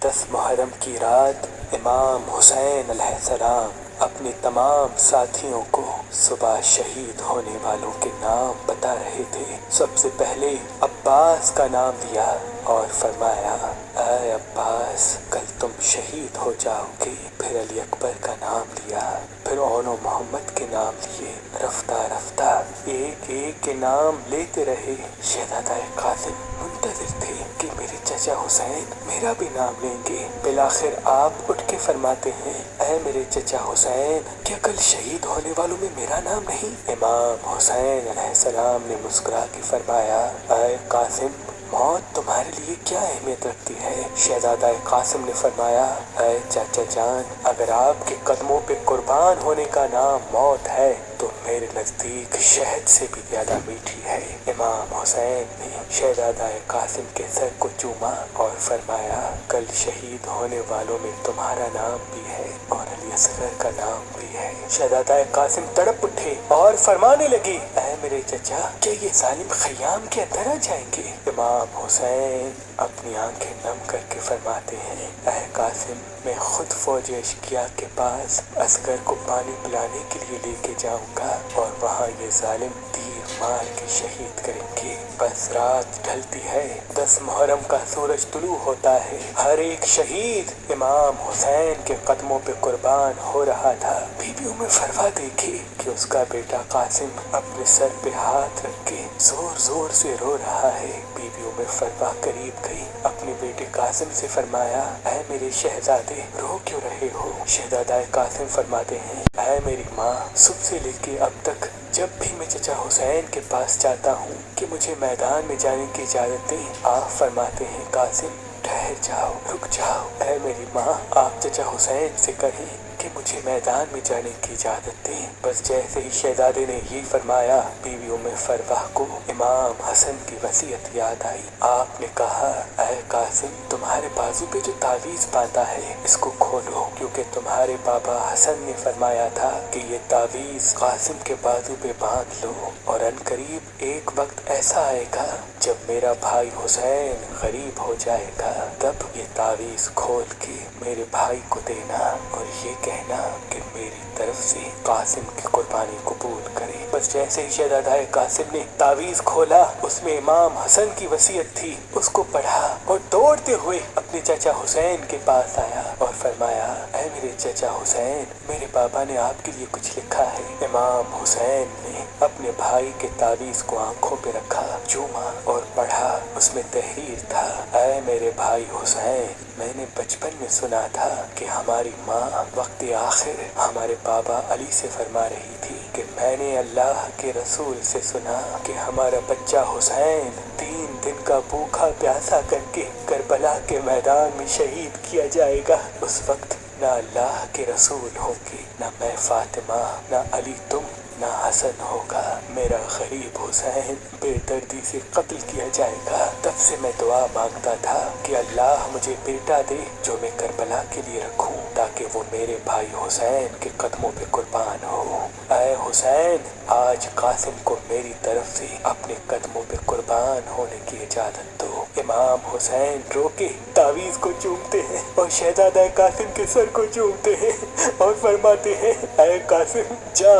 10 محرم کی رات امام حسین علیہ السلام اپنے تمام ساتھیوں کو صبح شہید ہونے والوں کے نام بتا رہے تھے۔ سب سے پہلے عباس کا نام لیا اور فرمایا، اے عباس، کل تم شہید ہو جاؤ گے۔ پھر علی اکبر کا نام لیا، پھر اون و محمد کے نام لیے۔ رفتہ رفتہ ایک ایک کے نام لیتے رہے۔ شہزادہ قاسم منتظر تھے کہ میرے چچا حسین میرا بھی نام لیں گے۔ بالآخر آپ اٹھ کے فرماتے ہیں، اے میرے چچا حسین، کیا کل شہید ہونے والوں میں میرا نام نہیں؟ امام حسین علیہ السلام نے مسکرا کے فرمایا، اے قاسم، موت تمہارے لیے کیا اہمیت رکھتی ہے؟ شہزادہ قاسم نے فرمایا، اے چاچا جان، اگر آپ کے قدموں پہ قربان ہونے کا نام موت ہے تو میرے نزدیک شہد سے بھی زیادہ میٹھی ہے۔ امام حسین نے شہزادہ قاسم کے سر کو چوما اور فرمایا، کل شہید ہونے والوں میں تمہارا نام بھی ہے اور علی اصغر کا نام بھی ہے۔ شہزادہ قاسم تڑپ اٹھے اور فرمانے لگے، اے میرے چچا، کیا یہ ظالم خیام کے اندر آ جائیں گے؟ امام حسین اپنی آنکھیں نم کر کے فرماتے ہیں، اے قاسم، میں خود فوج اشقیا کے پاس اصغر کو پانی پلانے کے لیے لے کے جاؤں گا اور وہاں یہ ظالم تیر مار کے شہید کریں گے۔ بس رات ڈھلتی ہے، 10 محرم کا سورج طلوع ہوتا ہے۔ ہر ایک شہید امام حسین کے قدموں پہ قربان ہو رہا تھا۔ بی بی ام فروا دیکھے کہ اس کا بیٹا قاسم اپنے سر پہ ہاتھ رکھ کے زور زور سے رو رہا ہے۔ بی بی ام فروا قریب گئی، اپنے بیٹے قاسم سے فرمایا، اے میرے شہزادے، رو کیوں رہے ہو؟ شہزادہ قاسم فرماتے ہیں، اے میری ماں، صبح سے لے کے اب تک جب بھی میں چچا حسین کے پاس جاتا ہوں کہ مجھے میدان میں جانے کی اجازت دیں، آپ فرماتے ہیں، قاسم ٹھہر جاؤ، رک جاؤ۔ اے میری ماں، آپ چچا حسین سے کہیں کہ مجھے میدان میں جانے کی اجازت دیں۔ بس جیسے ہی شہزادے نے یہ فرمایا، بی بی ام فروا کو امام حسن کی وصیت یاد آئی۔ آپ نے کہا، اے قاسم، تمہارے بازو پہ جو تعویذ باندھا ہے اس کو کھولو، کیونکہ تمہارے بابا حسن نے فرمایا تھا کہ یہ تعویذ قاسم کے بازو پہ باندھ لو، اور ان قریب ایک وقت ایسا آئے گا جب میرا بھائی حسین غریب ہو جائے گا، تب یہ تعویذ کھول کے میرے بھائی کو دینا اور یہ کہنا کہ میری طرف سے قاسم کی قربانی قبول کرے۔ بس جیسے ہی شہزادہ قاسم نے تعویذ کھولا، اس میں امام حسن کی وصیت تھی، اس کو پڑھا اور دوڑتے ہوئے اپنے چچا حسین کے پاس آیا اور فرمایا، اے میرے چچا حسین، میرے بابا نے آپ کے لیے کچھ لکھا ہے۔ امام حسین نے اپنے بھائی کے تعویذ کو آنکھوں پہ رکھا، چوما اور پڑھا۔ اس میں تحریر تھا، اے میرے بھائی حسین، میں نے بچپن میں سنا تھا کہ ہماری ماں وقت آخر ہمارے بابا علی سے فرما رہی تھی کہ میں نے اللہ کے رسول سے سنا کہ ہمارا بچہ حسین 3 دن کا بھوکا پیاسا کر کے کربلا کے میدان میں شہید کیا جائے گا۔ اس وقت نہ اللہ کے رسول ہوں گے، نہ میں فاطمہ، نہ علی تم، نہ حسن ہوگا۔ میرا غریب حسین بے دردی سے قتل کیا جائے گا۔ تب سے میں دعا مانگتا تھا کہ اللہ مجھے بیٹا دے جو میں کربلا کے لیے رکھوں، تاکہ وہ میرے بھائی حسین کے قدموں پہ قربان ہو۔ اے حسین، آج قاسم کو میری طرف سے اپنے قدموں پہ قربان ہونے کی اجازت دو۔ امام حسین رو کے تعویذ کو چومتے ہیں اور شہزادہ قاسم کے سر کو چومتے ہیں اور فرماتے ہیں، اے قاسم، جا،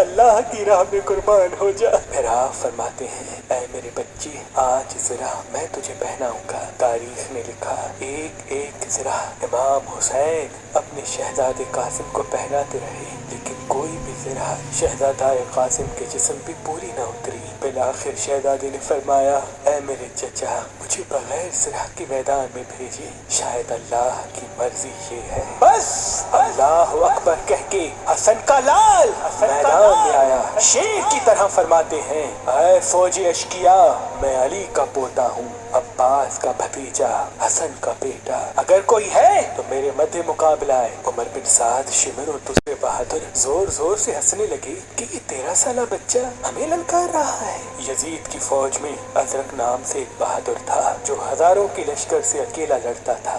اللہ کی راہ میں قربان ہو جا۔ پھر آپ فرماتے ہیں، اے میرے بچے، آج ذرا میں تجھے پہناؤں گا۔ تاریخ نے لکھا، ایک ایک ذرا امام حسین اپنے شہزادے قاسم کو پہناتے رہے، لیکن کوئی بھی ذرا شہزادہ قاسم کے جسم پہ پوری نہ اتری۔ بالآخر شہزادے نے فرمایا، اے میرے چچا، مجھے بغیر ذرا کے میدان میں بھیجے، شاید اللہ کی مرضی یہ ہے۔ بس اللہ اکبر کہہ کے حسن کا لال میدان میں آیا۔ شیر کی طرح فرماتے ہیں، اے فوج اشقیا، میں علی کا پوتا ہوں، عباس کا بھتیجا، حسن کا بیٹا، اگر کوئی ہے تو میرے مد مقابلہ ہے۔ عمر بن سعد، شمر اور دوسرے بہادر زور زور سے ہنسنے لگے کہ یہ 13 سالہ بچہ ہمیں للکار رہا ہے۔ یزید کی فوج میں ازرق نام سے ایک بہادر تھا جو ہزاروں کے لشکر سے اکیلا لڑتا تھا۔